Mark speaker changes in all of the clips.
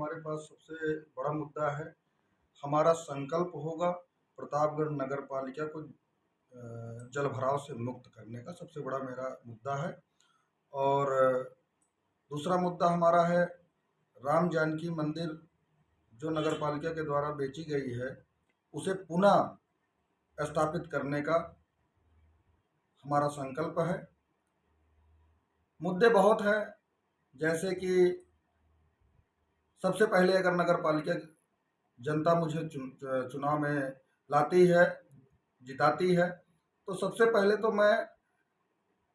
Speaker 1: हमारे पास सबसे बड़ा मुद्दा है। हमारा संकल्प होगा प्रतापगढ़ नगर पालिका को जल भराव से मुक्त करने का सबसे बड़ा मेरा मुद्दा है। और दूसरा मुद्दा हमारा है राम जानकी मंदिर जो नगर पालिका के द्वारा बेची गई है, उसे पुनः स्थापित करने का हमारा संकल्प है। मुद्दे बहुत हैं, जैसे कि सबसे पहले अगर नगर पालिका जनता मुझे चुनाव में लाती है, जिताती है, तो सबसे पहले तो मैं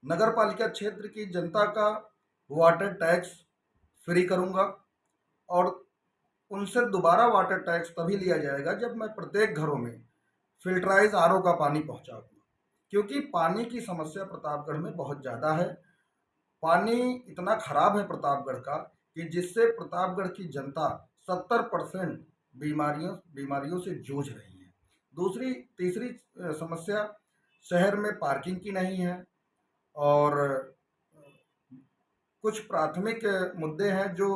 Speaker 1: नगर पालिका क्षेत्र की जनता का वाटर टैक्स फ्री करूंगा। और उनसे दोबारा वाटर टैक्स तभी लिया जाएगा जब मैं प्रत्येक घरों में फिल्टराइज आरओ का पानी पहुंचा दूँ, क्योंकि पानी की समस्या प्रतापगढ़ में बहुत ज़्यादा है। पानी इतना खराब है प्रतापगढ़ का कि जिससे प्रतापगढ़ की जनता 70% बीमारियों से जूझ रही है। दूसरी तीसरी समस्या शहर में पार्किंग की नहीं है। और कुछ प्राथमिक मुद्दे हैं जो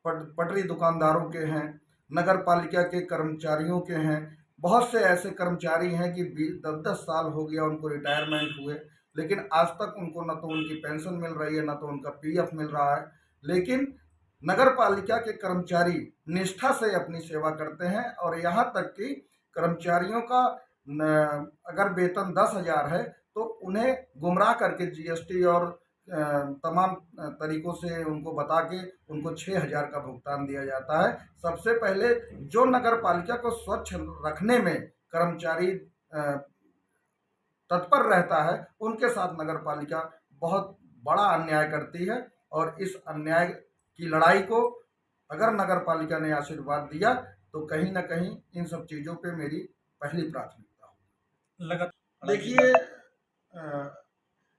Speaker 1: पटरी दुकानदारों के हैं, नगर पालिका के कर्मचारियों के हैं। बहुत से ऐसे कर्मचारी हैं कि 10-10 साल हो गया उनको रिटायरमेंट हुए, लेकिन आज तक उनको न तो उनकी पेंशन मिल रही है, न तो उनका पीएफ मिल रहा है। लेकिन नगर पालिका के कर्मचारी निष्ठा से अपनी सेवा करते हैं, और यहाँ तक कि कर्मचारियों का अगर वेतन 10,000 है तो उन्हें गुमराह करके जीएसटी और तमाम तरीकों से उनको बता के उनको 6,000 का भुगतान दिया जाता है। सबसे पहले जो नगर पालिका को स्वच्छ रखने में कर्मचारी तत्पर रहता है, उनके साथ नगर पालिका बहुत बड़ा अन्याय करती है। और इस अन्याय की लड़ाई को अगर नगर पालिका ने आशीर्वाद दिया तो कहीं ना कहीं इन सब चीज़ों पे मेरी पहली प्राथमिकता होगी। देखिए,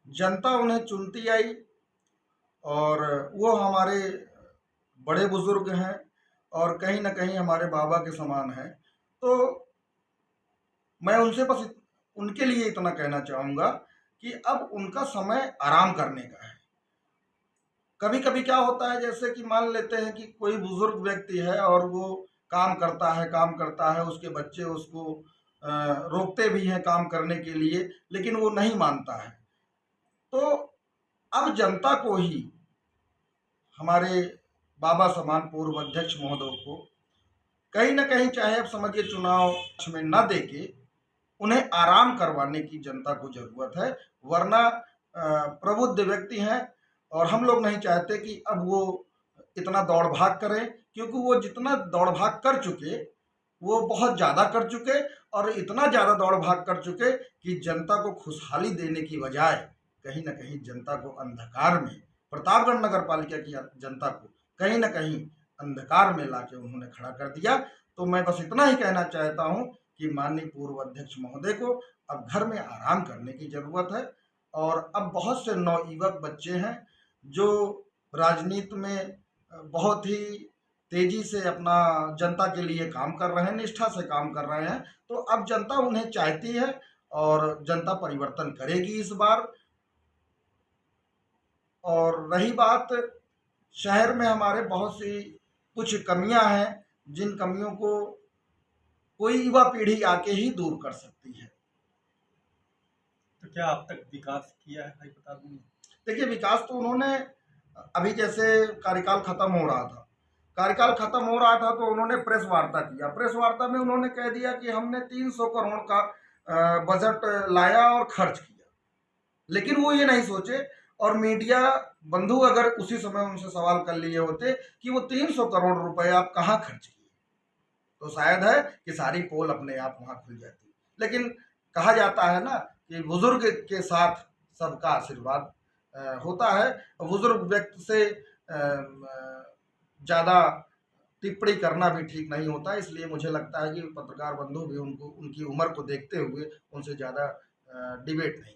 Speaker 1: जनता उन्हें चुनती आई और वो हमारे बड़े बुजुर्ग हैं और कहीं ना कहीं हमारे बाबा के समान हैं। तो मैं उनसे बस उनके लिए इतना कहना चाहूँगा कि अब उनका समय आराम करने का है। कभी कभी क्या होता है, जैसे कि मान लेते हैं कि कोई बुजुर्ग व्यक्ति है और वो काम करता है, उसके बच्चे उसको रोकते भी हैं काम करने के लिए, लेकिन वो नहीं मानता है। तो अब जनता को ही, हमारे बाबा समान पूर्व अध्यक्ष महोदय को कहीं ना कहीं, चाहे आप समझिए चुनाव में न देके, उन्हें आराम करवाने की जनता को जरूरत है। वरना प्रबुद्ध व्यक्ति हैं और हम लोग नहीं चाहते कि अब वो इतना दौड़ भाग करें, क्योंकि वो जितना दौड़ भाग कर चुके वो बहुत ज़्यादा कर चुके, और इतना ज़्यादा दौड़ भाग कर चुके कि जनता को खुशहाली देने की बजाय कहीं ना कहीं जनता को अंधकार में, प्रतापगढ़ नगर पालिका की जनता को कहीं ना कहीं अंधकार में लाके उन्होंने खड़ा कर दिया। तो मैं बस इतना ही कहना चाहता हूँ कि माननीय पूर्व अध्यक्ष महोदय को अब घर में आराम करने की जरूरत है। और अब बहुत से नवयुवक बच्चे हैं जो राजनीति में बहुत ही तेजी से अपना जनता के लिए काम कर रहे हैं, निष्ठा से काम कर रहे हैं। तो अब जनता उन्हें चाहती है और जनता परिवर्तन करेगी इस बार। और रही बात, शहर में हमारे बहुत सी कुछ कमियां हैं, जिन कमियों को कोई युवा पीढ़ी आके ही दूर कर सकती है।
Speaker 2: तो क्या अब तक विकास किया है भाई, बता दूं?
Speaker 1: देखिए, विकास तो उन्होंने, अभी जैसे कार्यकाल खत्म हो रहा था, तो उन्होंने प्रेस वार्ता किया। प्रेस वार्ता में उन्होंने कह दिया कि हमने 300 करोड़ का बजट लाया और खर्च किया। लेकिन वो ये नहीं सोचे, और मीडिया बंधु अगर उसी समय उनसे सवाल कर लिए होते कि वो 300 करोड़ रुपए आप कहाँ खर्च किए, तो शायद है कि सारी पोल अपने आप वहां खुल जाती। लेकिन कहा जाता है ना कि बुजुर्ग के साथ सबका आशीर्वाद होता है। बुजुर्ग व्यक्ति से ज़्यादा टिप्पणी करना भी ठीक नहीं होता, इसलिए मुझे लगता है कि पत्रकार बंधु भी उनको उनकी उम्र को देखते हुए उनसे ज़्यादा डिबेट नहीं